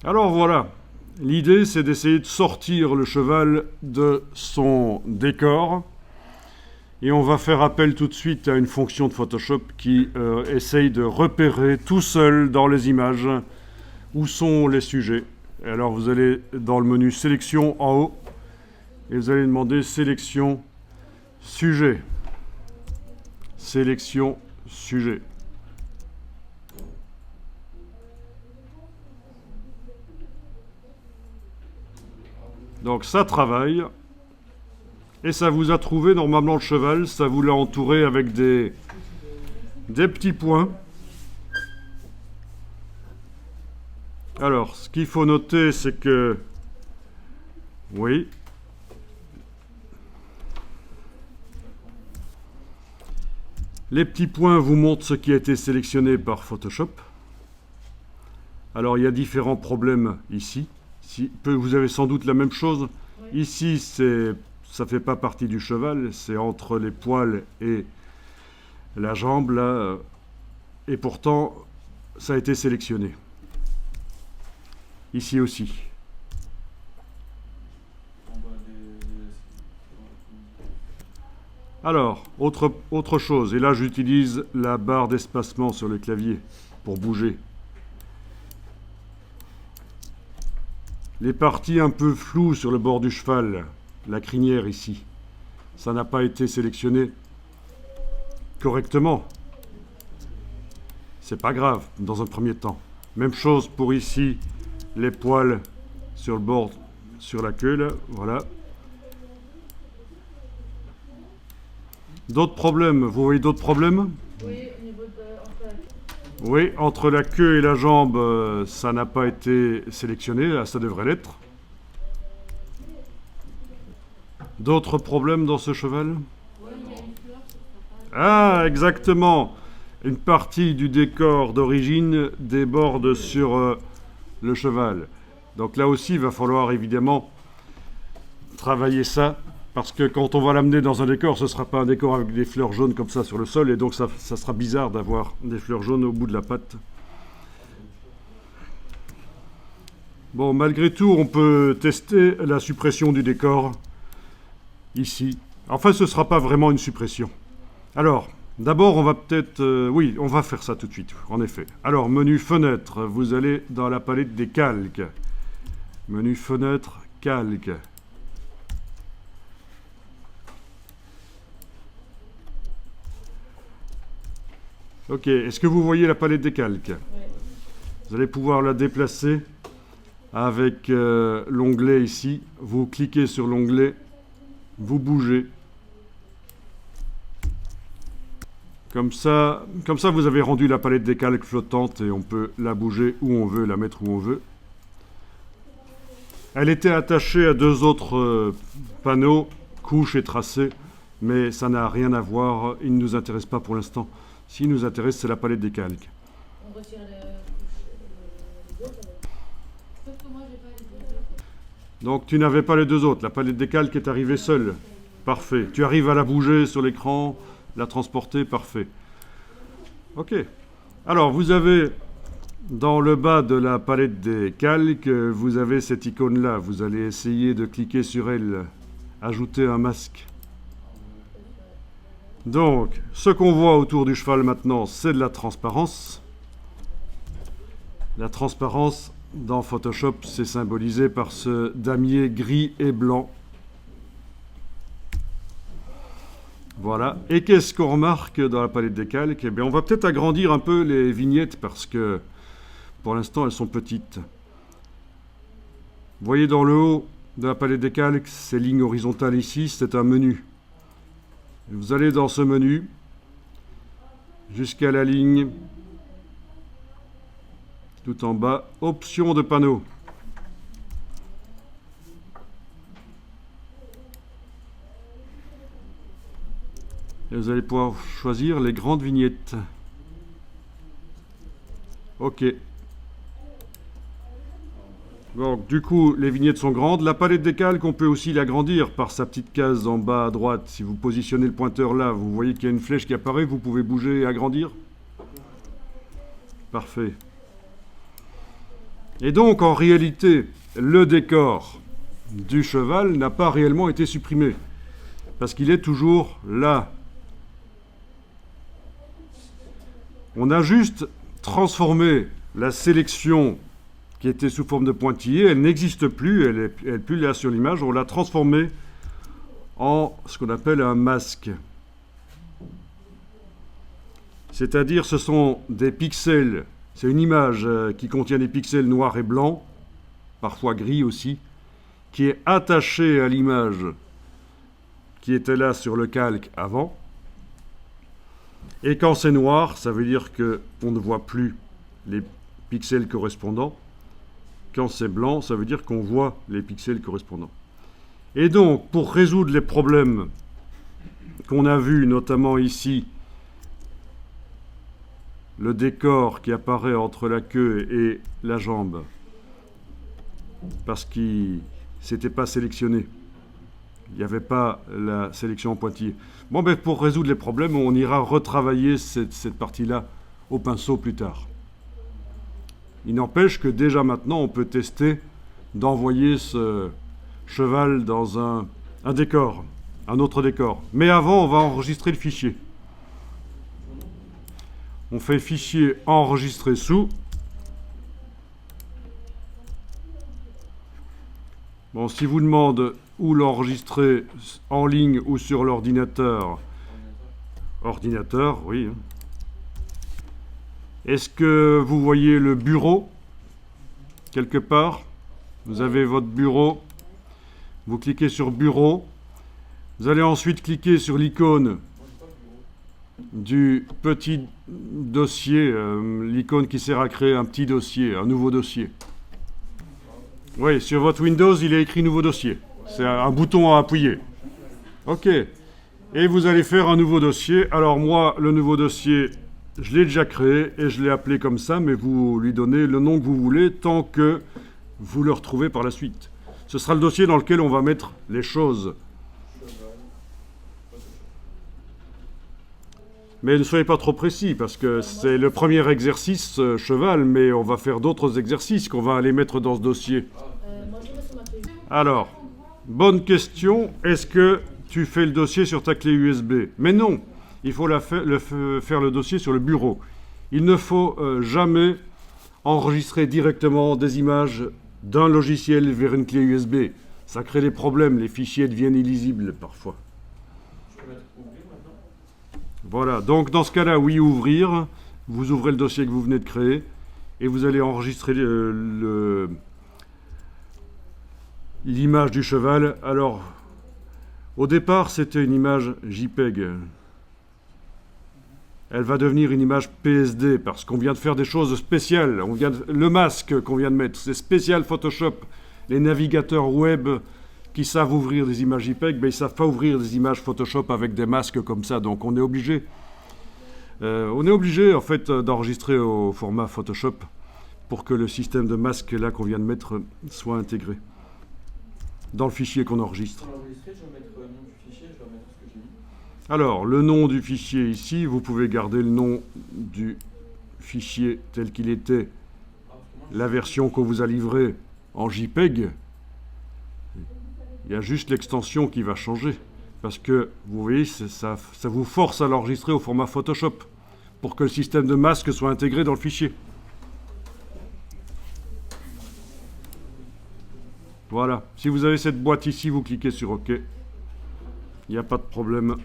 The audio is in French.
Alors voilà, l'idée c'est d'essayer de sortir le cheval de son décor. Et on va faire appel tout de suite à une fonction de Photoshop qui essaye de repérer tout seul dans les images où sont les sujets. Et alors vous allez dans le menu sélection en haut et vous allez demander sélection sujet. Sélection sujet. Donc ça travaille. Et ça vous a trouvé normalement le cheval, ça vous l'a entouré avec des petits points. Alors, ce qu'il faut noter, c'est que, oui, les petits points vous montrent ce qui a été sélectionné par Photoshop. Alors, il y a différents problèmes ici. Vous avez sans doute la même chose. Ici, ça ne fait pas partie du cheval, c'est entre les poils et la jambe, là, et pourtant, ça a été sélectionné. Ici aussi. Alors, autre chose, et là j'utilise la barre d'espacement sur le clavier pour bouger. Les parties un peu floues sur le bord du cheval, la crinière ici, ça n'a pas été sélectionné correctement. C'est pas grave dans un premier temps. Même chose pour ici, les poils sur le bord, sur la queue là, voilà. D'autres problèmes, vous voyez d'autres problèmes? Oui, au niveau de... Oui, entre la queue et la jambe, ça n'a pas été sélectionné, là ça devrait l'être. D'autres problèmes dans ce cheval? Oui, il y a une fleur, ça sera Ah, pas... exactement. Une partie du décor d'origine déborde sur le cheval. Donc là aussi, il va falloir évidemment travailler ça, parce que quand on va l'amener dans un décor, ce ne sera pas un décor avec des fleurs jaunes comme ça sur le sol, et donc ça sera bizarre d'avoir des fleurs jaunes au bout de la patte. Bon, malgré tout, on peut tester la suppression du décor ici. Enfin, ce ne sera pas vraiment une suppression. Alors, d'abord, on va peut-être... oui, on va faire ça tout de suite, en effet. Alors, menu fenêtre, vous allez dans la palette des calques. Menu fenêtre, calque. Ok, est-ce que vous voyez la palette des calques? Oui. Vous allez pouvoir la déplacer avec l'onglet ici. Vous cliquez sur l'onglet, vous bougez. Comme ça, vous avez rendu la palette des calques flottante et on peut la bouger où on veut, la mettre où on veut. Elle était attachée à deux autres panneaux, couche et tracé, mais ça n'a rien à voir, il ne nous intéresse pas pour l'instant. Ce qui nous intéresse, c'est la palette des calques. On retire les autres. Sauf que moi, j'ai pas les deux autres. Donc tu n'avais pas les deux autres, la palette des calques est arrivée seule. Parfait. Tu arrives à la bouger sur l'écran, la transporter, parfait. Ok. Alors vous avez dans le bas de la palette des calques, vous avez cette icône-là. Vous allez essayer de cliquer sur elle, ajouter un masque. Donc, ce qu'on voit autour du cheval maintenant, c'est de la transparence. La transparence, dans Photoshop, c'est symbolisé par ce damier gris et blanc. Voilà. Et qu'est-ce qu'on remarque dans la palette des calques? Eh bien, on va peut-être agrandir un peu les vignettes parce que, pour l'instant, elles sont petites. Vous voyez dans le haut de la palette des calques, ces lignes horizontales ici, c'est un menu. Vous allez dans ce menu jusqu'à la ligne tout en bas, option de panneau. Et vous allez pouvoir choisir les grandes vignettes. Ok. Donc, du coup, les vignettes sont grandes. La palette des calques, on peut aussi l'agrandir par sa petite case en bas à droite. Si vous positionnez le pointeur là, vous voyez qu'il y a une flèche qui apparaît. Vous pouvez bouger et agrandir. Parfait. Et donc, en réalité, le décor du cheval n'a pas réellement été supprimé, parce qu'il est toujours là. On a juste transformé la sélection qui était sous forme de pointillé, elle n'existe plus, elle n'est plus là sur l'image, on l'a transformée en ce qu'on appelle un masque. C'est-à-dire ce sont des pixels, c'est une image qui contient des pixels noirs et blancs, parfois gris aussi, qui est attachée à l'image qui était là sur le calque avant. Et quand c'est noir, ça veut dire qu'on ne voit plus les pixels correspondants. Quand c'est blanc, ça veut dire qu'on voit les pixels correspondants. Et donc, pour résoudre les problèmes qu'on a vus, notamment ici, le décor qui apparaît entre la queue et la jambe, parce qu'il ne s'était pas sélectionné. Il n'y avait pas la sélection en pointillé. Bon, ben pour résoudre les problèmes, on ira retravailler cette partie-là au pinceau plus tard. Il n'empêche que déjà maintenant, on peut tester d'envoyer ce cheval dans un décor, un autre décor. Mais avant, on va enregistrer le fichier. On fait fichier enregistrer sous. Bon, si vous demande où l'enregistrer, en ligne ou sur l'ordinateur. Ordinateur, oui. Est-ce que vous voyez le bureau quelque part? Vous avez votre bureau. Vous cliquez sur bureau. Vous allez ensuite cliquer sur l'icône du petit dossier, l'icône qui sert à créer un petit dossier, un nouveau dossier. Oui, sur votre Windows, il est écrit nouveau dossier. C'est un bouton à appuyer. OK. Et vous allez faire un nouveau dossier. Alors moi, le nouveau dossier, je l'ai déjà créé et je l'ai appelé comme ça, mais vous lui donnez le nom que vous voulez tant que vous le retrouvez par la suite. Ce sera le dossier dans lequel on va mettre les choses. Mais ne soyez pas trop précis, parce que c'est le premier exercice cheval, mais on va faire d'autres exercices qu'on va aller mettre dans ce dossier. Alors, bonne question, est-ce que tu fais le dossier sur ta clé USB? Mais non, il faut faire le dossier sur le bureau. Il ne faut jamais enregistrer directement des images d'un logiciel vers une clé USB. Ça crée des problèmes, les fichiers deviennent illisibles parfois. Voilà, donc dans ce cas-là, oui, ouvrir. Vous ouvrez le dossier que vous venez de créer et vous allez enregistrer l'image du cheval. Alors, au départ, c'était une image JPEG. Elle va devenir une image PSD parce qu'on vient de faire des choses spéciales. Le masque qu'on vient de mettre, c'est spécial Photoshop. Les navigateurs web qui savent ouvrir des images JPEG, mais ils ne savent pas ouvrir des images Photoshop avec des masques comme ça. Donc on est obligé, en fait d'enregistrer au format Photoshop pour que le système de masque là qu'on vient de mettre soit intégré dans le fichier qu'on enregistre. Alors, le nom du fichier ici, vous pouvez garder le nom du fichier tel qu'il était, la version qu'on vous a livrée en JPEG. Il y a juste l'extension qui va changer. Parce que, vous voyez, ça vous force à l'enregistrer au format Photoshop pour que le système de masque soit intégré dans le fichier. Voilà. Si vous avez cette boîte ici, vous cliquez sur OK. Il n'y a pas de problème.